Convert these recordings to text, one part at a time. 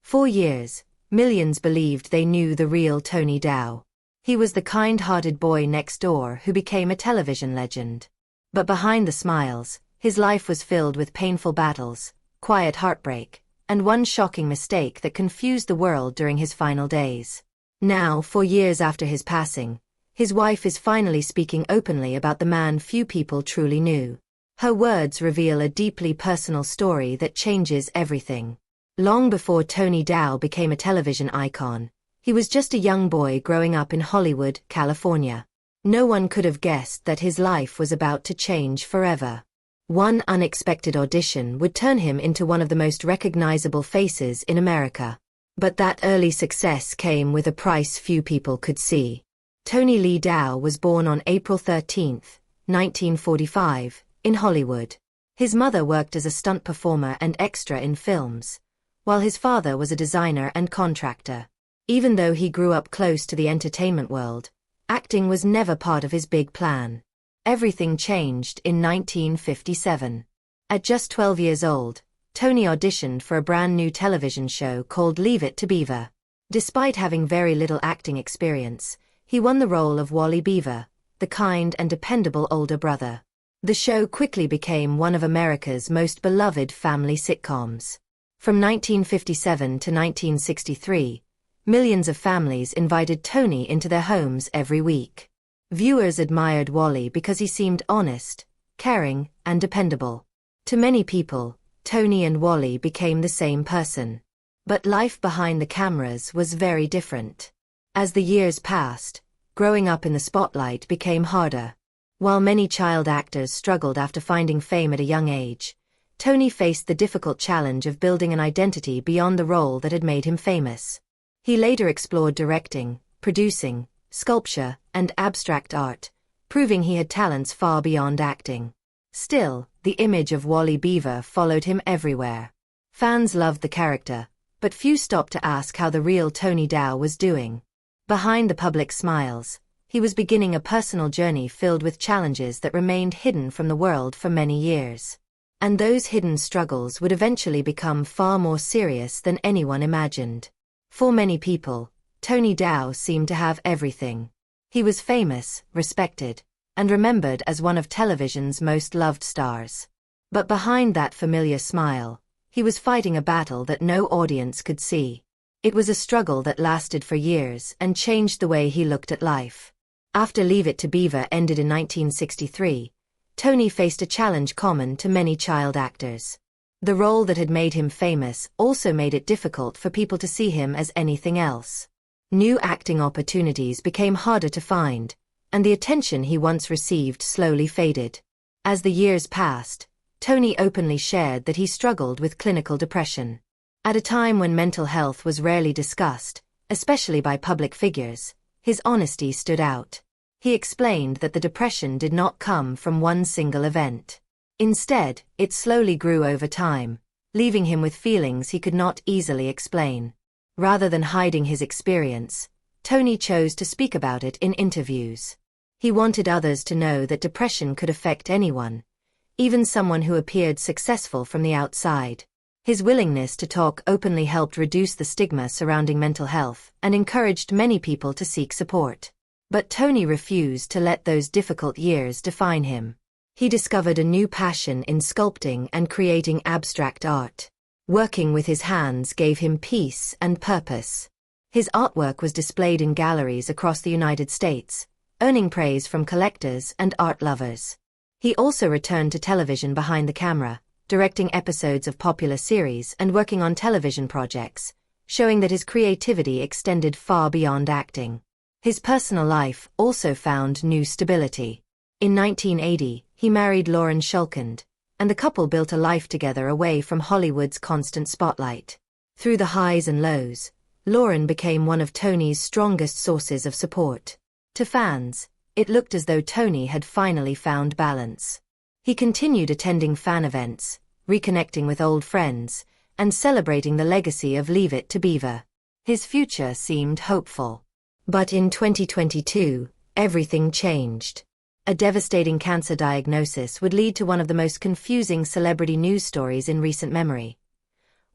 For years, millions believed they knew the real Tony Dow. He was the kind-hearted boy next door who became a television legend. But behind the smiles, his life was filled with painful battles, quiet heartbreak, and one shocking mistake that confused the world during his final days. Now, 4 years after his passing, his wife is finally speaking openly about the man few people truly knew. Her words reveal a deeply personal story that changes everything. Long before Tony Dow became a television icon, he was just a young boy growing up in Hollywood, California. No one could have guessed that his life was about to change forever. One unexpected audition would turn him into one of the most recognizable faces in America. But that early success came with a price few people could see. Tony Lee Dow was born on April 13, 1945, in Hollywood. His mother worked as a stunt performer and extra in films, while his father was a designer and contractor. Even though he grew up close to the entertainment world, acting was never part of his big plan. Everything changed in 1957. At just 12 years old, Tony auditioned for a brand new television show called Leave It to Beaver. Despite having very little acting experience, he won the role of Wally Beaver, the kind and dependable older brother. The show quickly became one of America's most beloved family sitcoms. From 1957 to 1963, millions of families invited Tony into their homes every week. Viewers admired Wally because he seemed honest, caring, and dependable. To many people, Tony and Wally became the same person. But life behind the cameras was very different. As the years passed, growing up in the spotlight became harder. While many child actors struggled after finding fame at a young age, Tony faced the difficult challenge of building an identity beyond the role that had made him famous. He later explored directing, producing, sculpture, and abstract art, proving he had talents far beyond acting. Still, the image of Wally Beaver followed him everywhere. Fans loved the character, but few stopped to ask how the real Tony Dow was doing. Behind the public smiles, he was beginning a personal journey filled with challenges that remained hidden from the world for many years. And those hidden struggles would eventually become far more serious than anyone imagined. For many people, Tony Dow seemed to have everything. He was famous, respected, and remembered as one of television's most loved stars. But behind that familiar smile, he was fighting a battle that no audience could see. It was a struggle that lasted for years and changed the way he looked at life. After Leave It to Beaver ended in 1963, Tony faced a challenge common to many child actors. The role that had made him famous also made it difficult for people to see him as anything else. New acting opportunities became harder to find, and the attention he once received slowly faded. As the years passed, Tony openly shared that he struggled with clinical depression. At a time when mental health was rarely discussed, especially by public figures, his honesty stood out. He explained that the depression did not come from one single event. Instead, it slowly grew over time, leaving him with feelings he could not easily explain. Rather than hiding his experience, Tony chose to speak about it in interviews. He wanted others to know that depression could affect anyone, even someone who appeared successful from the outside. His willingness to talk openly helped reduce the stigma surrounding mental health and encouraged many people to seek support. But Tony refused to let those difficult years define him. He discovered a new passion in sculpting and creating abstract art. Working with his hands gave him peace and purpose. His artwork was displayed in galleries across the United States, earning praise from collectors and art lovers. He also returned to television behind the camera, directing episodes of popular series and working on television projects, showing that his creativity extended far beyond acting. His personal life also found new stability. In 1980, he married Lauren Shulkind, and the couple built a life together away from Hollywood's constant spotlight. Through the highs and lows, Lauren became one of Tony's strongest sources of support. To fans, it looked as though Tony had finally found balance. He continued attending fan events, reconnecting with old friends, and celebrating the legacy of Leave It to Beaver. His future seemed hopeful. But in 2022, everything changed. A devastating cancer diagnosis would lead to one of the most confusing celebrity news stories in recent memory.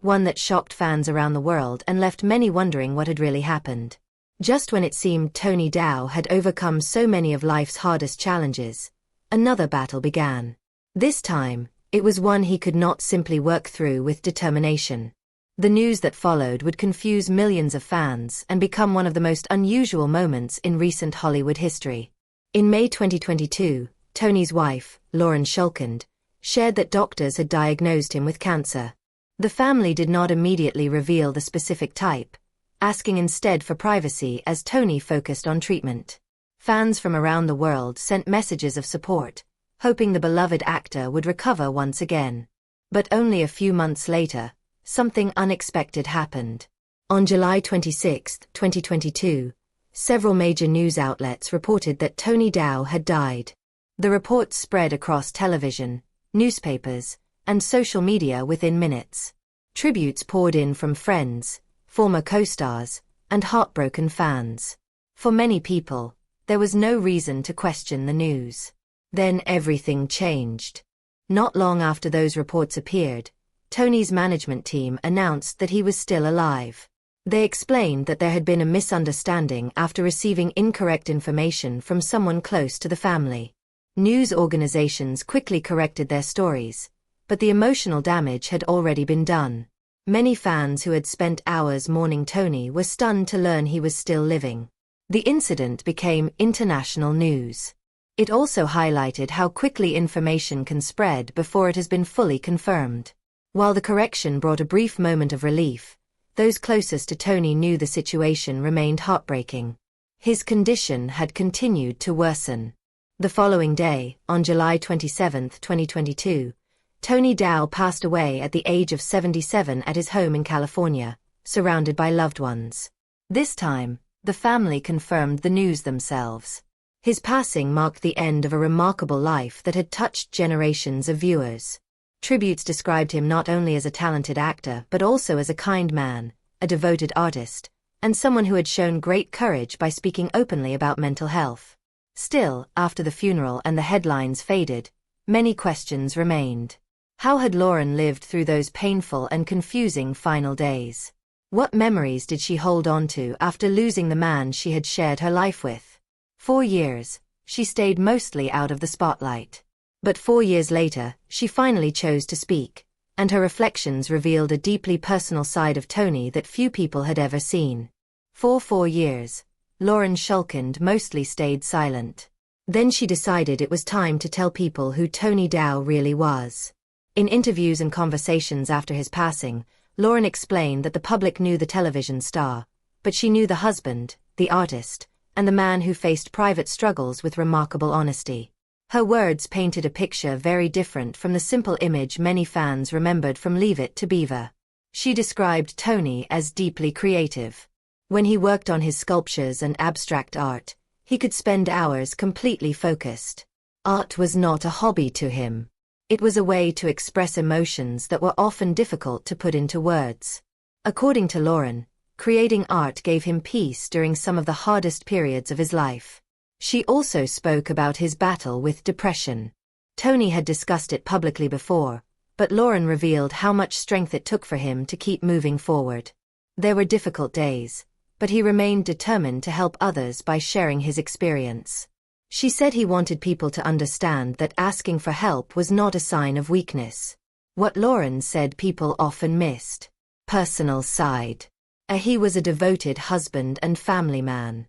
one that shocked fans around the world and left many wondering what had really happened. Just when it seemed Tony Dow had overcome so many of life's hardest challenges, another battle began. This time, it was one he could not simply work through with determination. The news that followed would confuse millions of fans and become one of the most unusual moments in recent Hollywood history. In May 2022, Tony's wife, Lauren Shulkind, shared that doctors had diagnosed him with cancer. The family did not immediately reveal the specific type, asking instead for privacy as Tony focused on treatment. Fans from around the world sent messages of support, hoping the beloved actor would recover once again. But only a few months later, something unexpected happened. On July 26, 2022, several major news outlets reported that Tony Dow had died. The reports spread across television, newspapers, and social media within minutes. Tributes poured in from friends, former co-stars, and heartbroken fans. For many people, there was no reason to question the news. Then everything changed. Not long after those reports appeared, Tony's management team announced that he was still alive. They explained that there had been a misunderstanding after receiving incorrect information from someone close to the family. News organizations quickly corrected their stories, but the emotional damage had already been done. Many fans who had spent hours mourning Tony were stunned to learn he was still living. The incident became international news. It also highlighted how quickly information can spread before it has been fully confirmed. While the correction brought a brief moment of relief, those closest to Tony knew the situation remained heartbreaking. His condition had continued to worsen. The following day, on July 27, 2022, Tony Dow passed away at the age of 77 at his home in California, surrounded by loved ones. This time, the family confirmed the news themselves. His passing marked the end of a remarkable life that had touched generations of viewers. Tributes described him not only as a talented actor but also as a kind man, a devoted artist, and someone who had shown great courage by speaking openly about mental health. Still, after the funeral and the headlines faded, many questions remained. How had Lauren lived through those painful and confusing final days? What memories did she hold on to after losing the man she had shared her life with? 4 years, she stayed mostly out of the spotlight. But 4 years later, she finally chose to speak, and her reflections revealed a deeply personal side of Tony that few people had ever seen. For 4 years, Lauren Shulkind mostly stayed silent. Then she decided it was time to tell people who Tony Dow really was. In interviews and conversations after his passing, Lauren explained that the public knew the television star, but she knew the husband, the artist, and the man who faced private struggles with remarkable honesty. Her words painted a picture very different from the simple image many fans remembered from Leave It to Beaver. She described Tony as deeply creative. When he worked on his sculptures and abstract art, he could spend hours completely focused. Art was not a hobby to him. It was a way to express emotions that were often difficult to put into words. According to Lauren, creating art gave him peace during some of the hardest periods of his life. She also spoke about his battle with depression. Tony had discussed it publicly before, but Lauren revealed how much strength it took for him to keep moving forward. There were difficult days, but he remained determined to help others by sharing his experience. She said he wanted people to understand that asking for help was not a sign of weakness. What Lauren said people often missed. Personal side. He was a devoted husband and family man.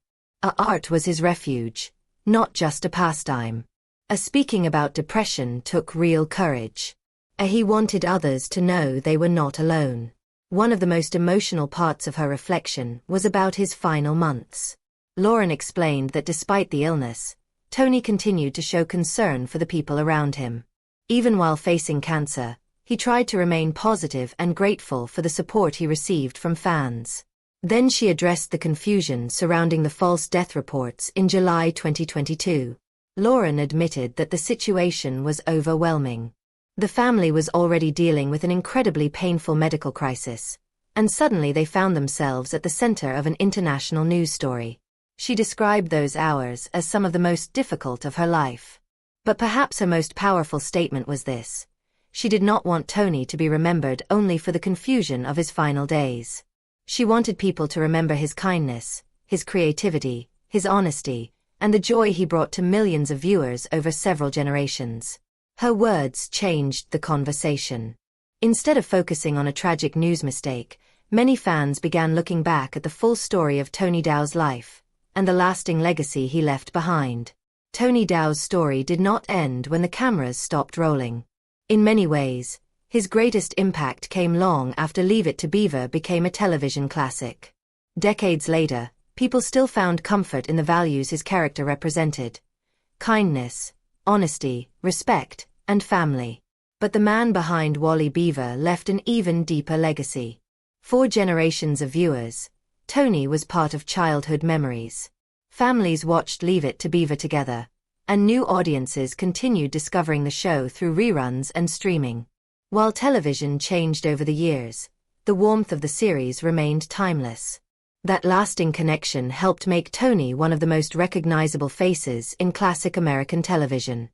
Art was his refuge, not just a pastime. Speaking about depression took real courage. He wanted others to know they were not alone. One of the most emotional parts of her reflection was about his final months. Lauren explained that despite the illness, Tony continued to show concern for the people around him. Even while facing cancer, he tried to remain positive and grateful for the support he received from fans. Then she addressed the confusion surrounding the false death reports in July 2022. Lauren admitted that the situation was overwhelming. The family was already dealing with an incredibly painful medical crisis, and suddenly they found themselves at the center of an international news story. She described those hours as some of the most difficult of her life. But perhaps her most powerful statement was this: she did not want Tony to be remembered only for the confusion of his final days. She wanted people to remember his kindness, his creativity, his honesty, and the joy he brought to millions of viewers over several generations. Her words changed the conversation. Instead of focusing on a tragic news mistake, many fans began looking back at the full story of Tony Dow's life, and the lasting legacy he left behind. Tony Dow's story did not end when the cameras stopped rolling. In many ways, his greatest impact came long after Leave It to Beaver became a television classic. Decades later, people still found comfort in the values his character represented: kindness, honesty, respect, and family. But the man behind Wally Beaver left an even deeper legacy. For generations of viewers, Tony was part of childhood memories. Families watched Leave It to Beaver together, and new audiences continued discovering the show through reruns and streaming. While television changed over the years, the warmth of the series remained timeless. That lasting connection helped make Tony one of the most recognizable faces in classic American television.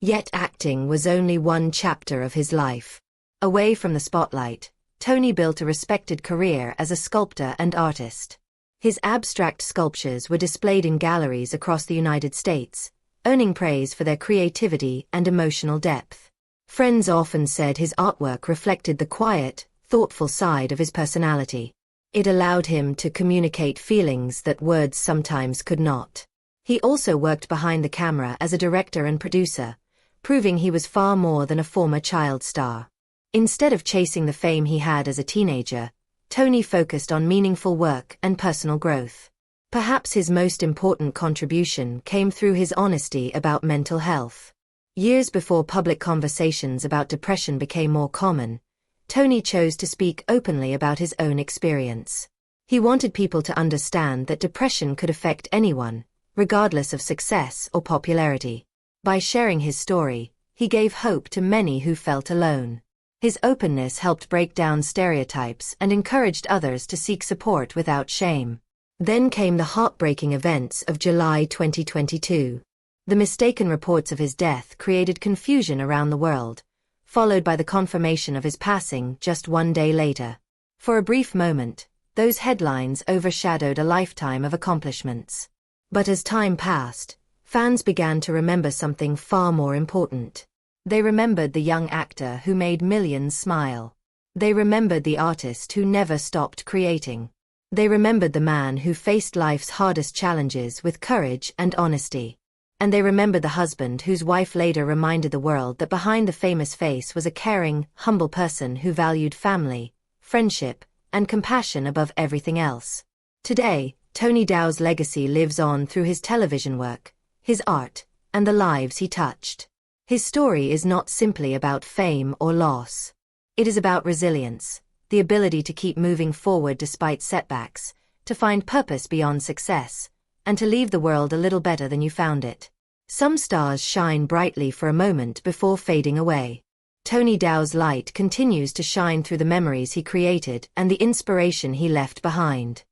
Yet acting was only one chapter of his life. Away from the spotlight, Tony built a respected career as a sculptor and artist. His abstract sculptures were displayed in galleries across the United States, earning praise for their creativity and emotional depth. Friends often said his artwork reflected the quiet, thoughtful side of his personality. It allowed him to communicate feelings that words sometimes could not. He also worked behind the camera as a director and producer, proving he was far more than a former child star. Instead of chasing the fame he had as a teenager, Tony focused on meaningful work and personal growth. Perhaps his most important contribution came through his honesty about mental health. Years before public conversations about depression became more common, Tony chose to speak openly about his own experience. He wanted people to understand that depression could affect anyone, regardless of success or popularity. By sharing his story, he gave hope to many who felt alone. His openness helped break down stereotypes and encouraged others to seek support without shame. Then came the heartbreaking events of July 2022. The mistaken reports of his death created confusion around the world, followed by the confirmation of his passing just one day later. For a brief moment, those headlines overshadowed a lifetime of accomplishments. But as time passed, fans began to remember something far more important. They remembered the young actor who made millions smile. They remembered the artist who never stopped creating. They remembered the man who faced life's hardest challenges with courage and honesty. And they remembered the husband whose wife later reminded the world that behind the famous face was a caring, humble person who valued family, friendship, and compassion above everything else. Today, Tony Dow's legacy lives on through his television work, his art, and the lives he touched. His story is not simply about fame or loss. It is about resilience, the ability to keep moving forward despite setbacks, to find purpose beyond success, and to leave the world a little better than you found it. Some stars shine brightly for a moment before fading away. Tony Dow's light continues to shine through the memories he created and the inspiration he left behind.